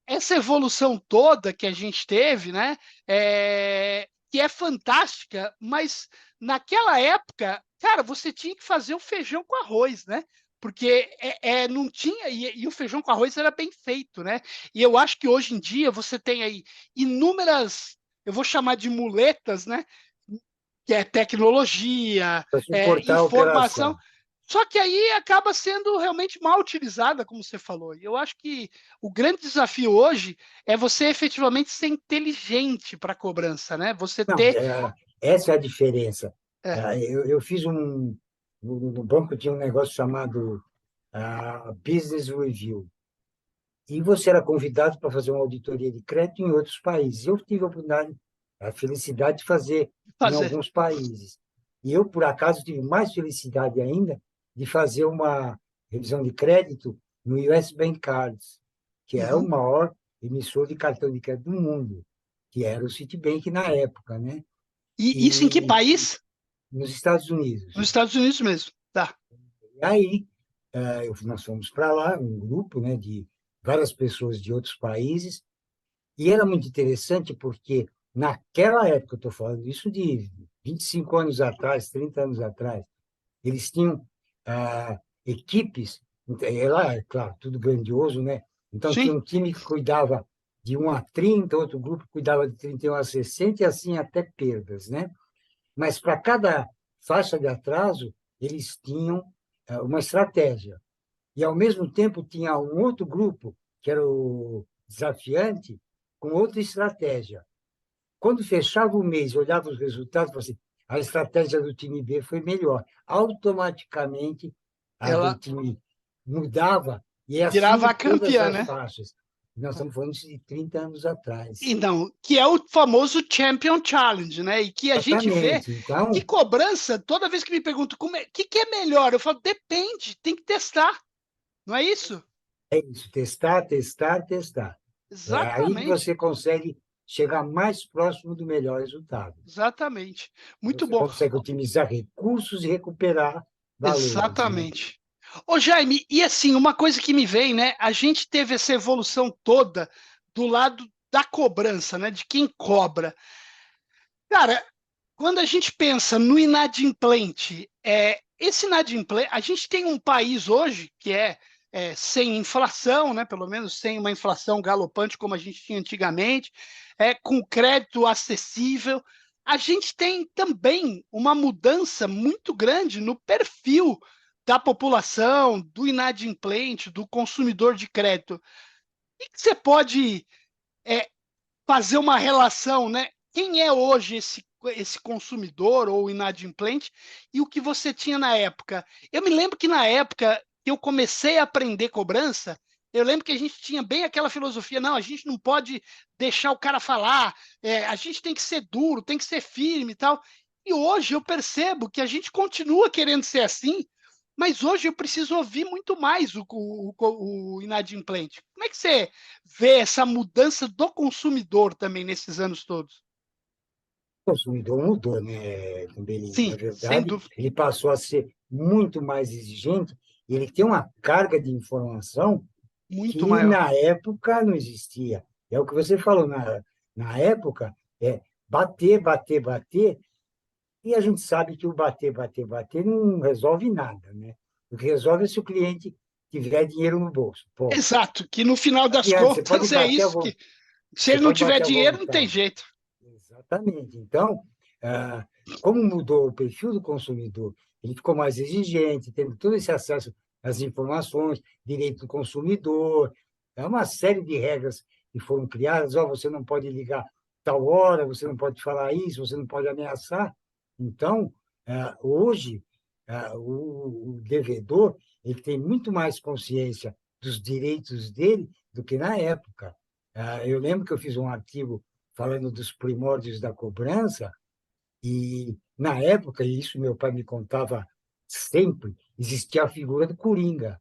essa evolução toda que a gente teve, né? Que é fantástica, mas naquela época, cara, você tinha que fazer o feijão com arroz, né? Porque não tinha, e o feijão com arroz era bem feito, né? E eu acho que hoje em dia você tem aí inúmeras, eu vou chamar de muletas, né? Que é tecnologia, Para suportar a informação. operação. Só que aí acaba sendo realmente mal utilizada, como você falou. E eu acho que o grande desafio hoje é você efetivamente ser inteligente para a cobrança, né? Você Não, ter. essa é a diferença. É, Eu fiz no banco tinha um negócio chamado Business Review. E você era convidado para fazer uma auditoria de crédito em outros países. Eu tive a oportunidade, a felicidade de fazer em fazer. alguns países. E eu, por acaso, tive mais felicidade ainda de fazer uma revisão de crédito no US Bank Cards, que é o maior emissor de cartão de crédito do mundo, que era o Citibank na época, né? E isso em que E país? nos Estados Unidos. Nos Estados Unidos mesmo. Tá. E aí, nós fomos para lá, um grupo, né, de várias pessoas de outros países, e era muito interessante porque, naquela época, eu estou falando isso de 25 anos atrás, 30 anos atrás, eles tinham equipes, lá, é claro, tudo grandioso, né? Então, tinha Sim. um time que cuidava de 1 a 30, outro grupo cuidava de 31 a 60, e assim até perdas, né? Mas para cada faixa de atraso, eles tinham uma estratégia. E, ao mesmo tempo, tinha um outro grupo, que era o desafiante, com outra estratégia. Quando fechava o mês e olhava os resultados, falava assim, a estratégia do time B foi melhor. Automaticamente, a do Ela time mudava, e é assim virava em a todas campeã, as né? faixas. Nós estamos falando de 30 anos atrás. Então, que é o famoso Champion Challenge, né? E que a gente vê Exatamente. que Então, cobrança, toda vez que me perguntam que é melhor, eu falo, depende, tem que testar, não é isso? é isso, testar, testar, testar. É aí que Exatamente, você consegue chegar mais próximo do melhor resultado. exatamente. Muito Você bom. consegue otimizar recursos e recuperar valores, né? Exatamente. Ô, Jaime, e assim, uma coisa que me vem, né? A gente teve essa evolução toda do lado da cobrança, né? De quem cobra. Cara, quando a gente pensa no inadimplente, esse inadimplente, a gente tem um país hoje que sem inflação, né? Pelo menos sem uma inflação galopante como a gente tinha antigamente, com crédito acessível. A gente tem também uma mudança muito grande no perfil da população, do inadimplente, do consumidor de crédito. E que você pode fazer uma relação, né? Quem é hoje esse consumidor ou inadimplente e o que você tinha na época? Eu me lembro que na época que eu comecei a aprender cobrança, eu lembro que a gente tinha bem aquela filosofia, não, a gente não pode deixar o cara falar, a gente tem que ser duro, tem que ser firme e tal. E hoje eu percebo que a gente continua querendo ser assim, mas hoje eu preciso ouvir muito mais o inadimplente. Como é que você vê essa mudança do consumidor também nesses anos todos? O consumidor mudou, né, Cambelinho? Na Sim, sem verdade, dúvida. ele passou a ser muito mais exigente, e ele tem uma carga de informação Muito que maior. na época não existia. É o que você falou, na época, é bater, bater, bater, e a gente sabe que o bater, bater, bater não resolve nada, né? O que resolve é se o cliente tiver dinheiro no bolso. Ponto. Exato, que no final Não das adianta, você pode contas é bater isso que, se você ele não pode tiver bater à dinheiro, não tem vontade. jeito. Exatamente. Então, como mudou o perfil do consumidor, ele ficou mais exigente, tendo todo esse acesso às informações, direito do consumidor, é uma série de regras que foram criadas. Você não pode ligar tal hora, você não pode falar isso, você não pode ameaçar. Então, hoje, o devedor ele tem muito mais consciência dos direitos dele do que na época. Eu lembro que eu fiz um artigo falando dos primórdios da cobrança, e na época, e isso meu pai me contava sempre, existia a figura do Coringa.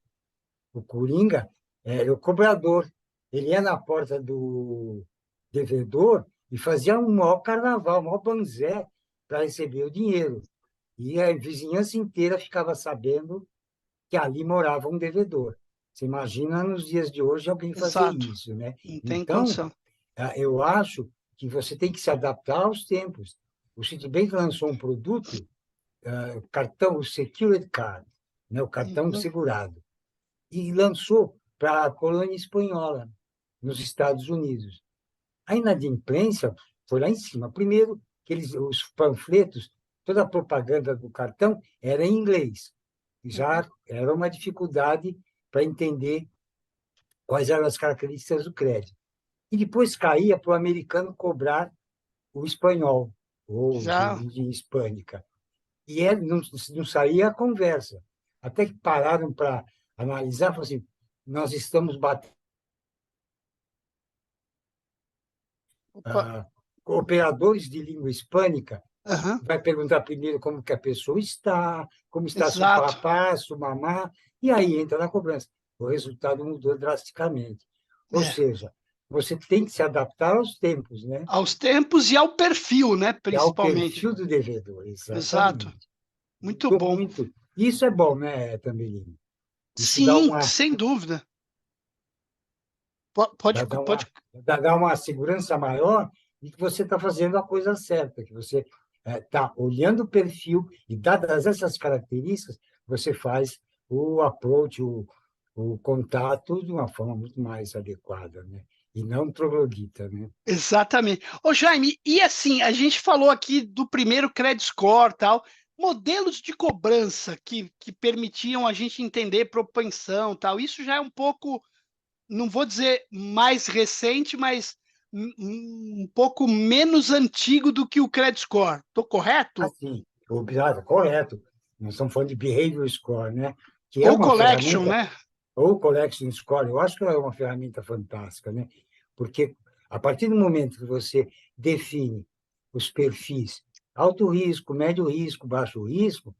O Coringa era o cobrador. Ele ia na porta do devedor e fazia um maior carnaval, um maior banzé para receber o dinheiro. E a vizinhança inteira ficava sabendo que ali morava um devedor. Você imagina nos dias de hoje alguém fazer Exato, isso, né? não tem Então, condição. eu acho que você tem que se adaptar aos tempos. O Citibank lançou um produto, cartão, o Secured Card, né, o cartão Uhum. segurado, e lançou para a colônia espanhola, nos Estados Unidos. A inadimplência foi lá em cima. Primeiro, que os panfletos, toda a propaganda do cartão era em inglês. E Uhum. já era uma dificuldade para entender quais eram as características do crédito. E depois caía para o americano cobrar o espanhol, ou de Já, origem hispânica. E não saía a conversa. Até que pararam para analisar, falaram assim, nós estamos batendo. opa, Operadores de língua hispânica aham, vai perguntar primeiro como que a pessoa está, como está se o exato. papá, se o mamá, e aí entra na cobrança. O resultado mudou drasticamente. Ou É, seja, você tem que se adaptar aos tempos, né? aos tempos e ao perfil, né, E ao principalmente. perfil do devedor, Exato, exatamente. muito Mudou bom. muito. Isso é bom, né, Tambelino? Isso Sim, sem dúvida. Pode, pode. dá uma segurança maior de que você está fazendo a coisa certa, que você está olhando o perfil e, dadas essas características, você faz o approach, o contato de uma forma muito mais adequada, né? E não troglodita, né? Exatamente. Ô, Jaime, e assim, a gente falou aqui do primeiro credit score, tal, modelos de cobrança que permitiam a gente entender propensão, tal, isso já é um pouco, não vou dizer mais recente, mas um pouco menos antigo do que o credit score. Estou correto? Assim, correto. Nós estamos falando de behavior score, né? Que é Ou uma collection, ferramenta, né? ou collection score, eu acho que ela é uma ferramenta fantástica, né? Porque a partir do momento que você define os perfis alto risco, médio risco, baixo risco,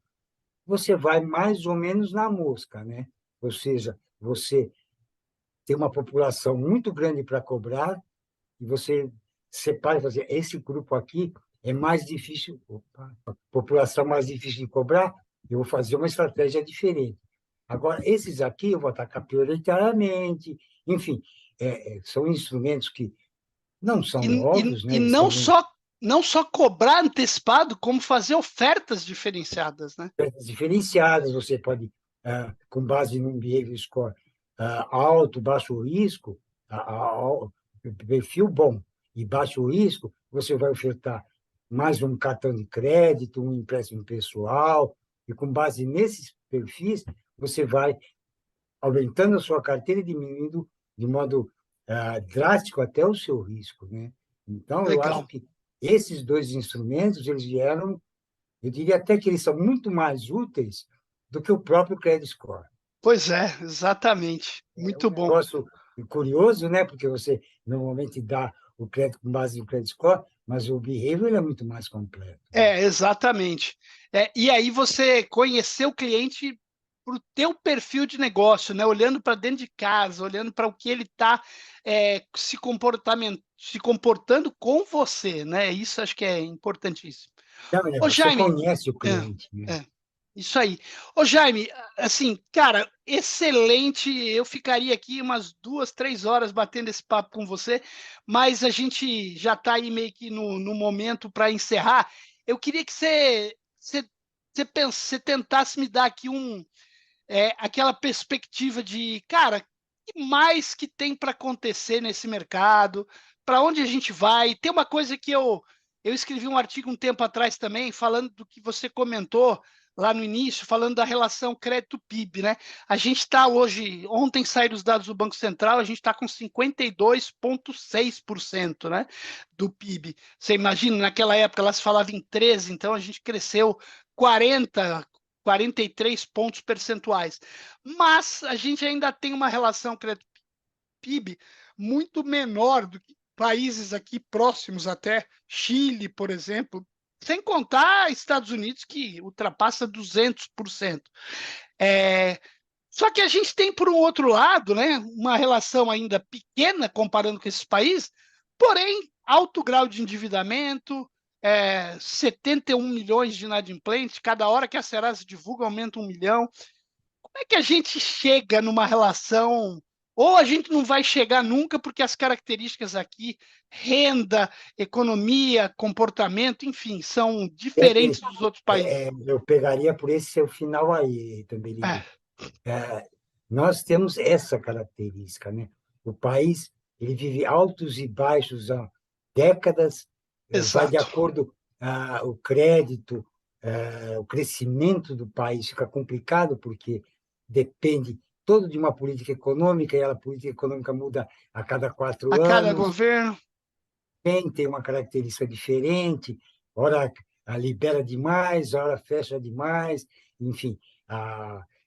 você vai mais ou menos na mosca, né? Ou seja, você tem uma população muito grande para cobrar e você separa e fala assim, esse grupo aqui é mais difícil, população mais difícil de cobrar, eu vou fazer uma estratégia diferente. Agora, esses aqui eu vou atacar prioritariamente, enfim, são instrumentos que não são novos, né? E Eles não estão só, não só cobrar antecipado, como fazer ofertas diferenciadas, né? diferenciadas, você pode, com base num behavior score alto, baixo risco, perfil bom e baixo risco, você vai ofertar mais um cartão de crédito, um empréstimo pessoal, e com base nesses perfis, você vai aumentando a sua carteira e diminuindo de modo drástico até o seu risco, né? Então, eu acho Legal. que esses dois instrumentos, eles vieram, eu diria até que eles são muito mais úteis do que o próprio credit score. Pois é, exatamente. É um Muito bom. negócio curioso, né? Porque você normalmente dá o crédito com base no credit score, mas o behavior ele é muito mais completo, né? É, exatamente. É, e aí você conhecer o cliente o teu perfil de negócio, né? Olhando para dentro de casa, olhando para o que ele está se comportando com você, né? Isso acho que é importantíssimo. Não, Ô, você Jaime, conhece o cliente, né? é, isso aí. Ô, Jaime, assim, cara, excelente. Eu ficaria aqui umas 2, 3 horas batendo esse papo com você, mas a gente já está aí meio que no momento para encerrar. Eu queria que você tentasse me dar aqui aquela perspectiva de, cara, o que mais que tem para acontecer nesse mercado? Para onde a gente vai? Tem uma coisa que eu escrevi um artigo um tempo atrás também, falando do que você comentou lá no início, falando da relação crédito-PIB, né? A gente está hoje, ontem saíram os dados do Banco Central, a gente está com 52,6%, né, do PIB. Você imagina, naquela época ela se falava em 13, então a gente cresceu 43 pontos percentuais. Mas a gente ainda tem uma relação crédito-PIB muito menor do que países aqui próximos até, Chile, por exemplo, sem contar Estados Unidos, que ultrapassa 200%. Só que a gente tem, por um outro lado, né, uma relação ainda pequena comparando com esses países, porém, alto grau de endividamento, 71 milhões de inadimplentes, cada hora que a Serasa divulga aumenta 1 milhão. Como é que a gente chega numa relação, ou a gente não vai chegar nunca, porque as características aqui, renda, economia, comportamento, enfim, são diferentes dos outros países. Eu pegaria por esse seu final aí, Tamberigo. É, Nós temos essa característica, né? O país ele vive altos e baixos há décadas, vai de exato. acordo o crédito, o crescimento do país fica complicado porque depende todo de uma política econômica e a política econômica muda a cada quatro A cada anos, governo, tem uma característica diferente, ora libera demais, ora fecha demais, enfim,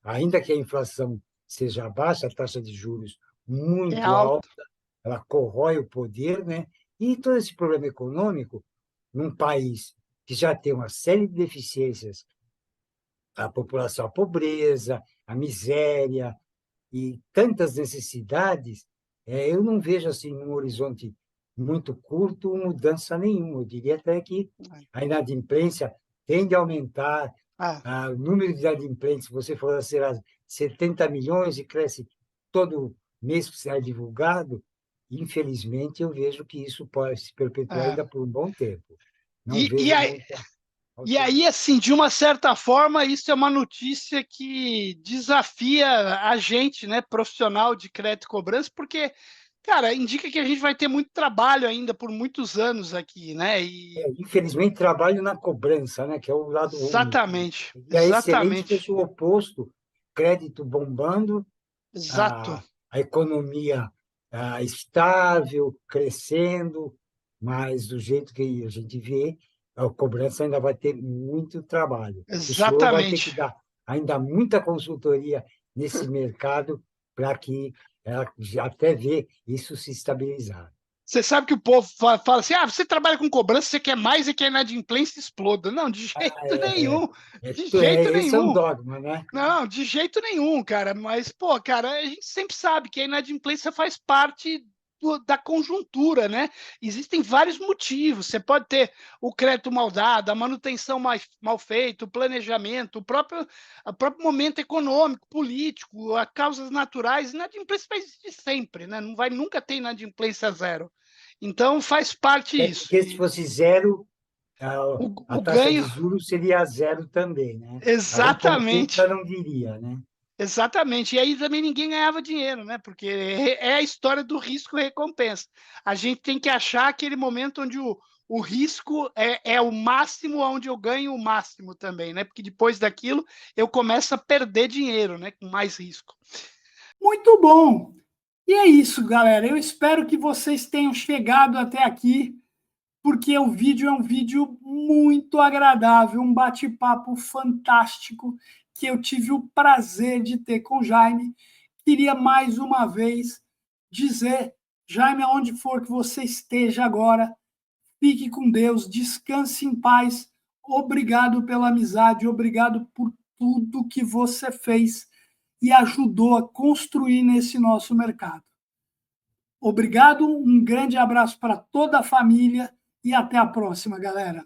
ainda que a inflação seja baixa, a taxa de juros é muito alta, alto. ela corrói o poder, né? E todo esse problema econômico, num país que já tem uma série de deficiências, a população, a pobreza, a miséria e tantas necessidades, eu não vejo assim num horizonte muito curto mudança nenhuma. Eu diria até que a inadimplência tende a aumentar, Ah, o número de inadimplentes, se você for será 70 milhões e cresce todo mês que será divulgado, infelizmente eu vejo que isso pode se perpetuar ah. ainda por um bom tempo. Não E, e, vejo aí, muita e aí, alternativa. assim, de uma certa forma, isso é uma notícia que desafia a gente, né, profissional de crédito e cobrança, porque, cara, indica que a gente vai ter muito trabalho ainda por muitos anos aqui, né? E Infelizmente, trabalho na cobrança, né, que é o lado único. exatamente, E é excelente exatamente, fosse o oposto, crédito bombando, exato. a economia estável, crescendo, mas do jeito que a gente vê, a cobrança ainda vai ter muito trabalho. O senhor vai ter que Exatamente. dar ainda muita consultoria nesse mercado para que ela já até ver isso se estabilizar. Você sabe que o povo fala assim: você trabalha com cobrança, você quer mais e que a inadimplência exploda. Não, de jeito nenhum. De jeito Esse é um nenhum. dogma, né? Não, de jeito nenhum, cara. Mas, pô, cara, a gente sempre sabe que a inadimplência faz parte da conjuntura, né? Existem vários motivos. Você pode ter o crédito mal dado, a manutenção mal feita, o planejamento, o próprio momento econômico, político, as causas naturais. Inadimplência vai existir sempre, né? Não vai nunca ter inadimplência zero. Então, faz parte isso. Porque se fosse zero, a O taxa de ganho, juros seria zero também, né? Aí exatamente. compensa, não diria, né? Exatamente. E aí também ninguém ganhava dinheiro, né? Porque é a história do risco e recompensa. A gente tem que achar aquele momento onde o risco é o máximo, onde eu ganho o máximo também, né? Porque depois daquilo eu começo a perder dinheiro, né? Com mais risco. Muito bom. E é isso, galera. Eu espero que vocês tenham chegado até aqui, porque o vídeo é um vídeo muito agradável, um bate-papo fantástico que eu tive o prazer de ter com o Jaime. Queria mais uma vez dizer, Jaime, aonde for que você esteja agora, fique com Deus, descanse em paz. Obrigado pela amizade, obrigado por tudo que você fez e ajudou a construir nesse nosso mercado. Obrigado, um grande abraço para toda a família e até a próxima, galera.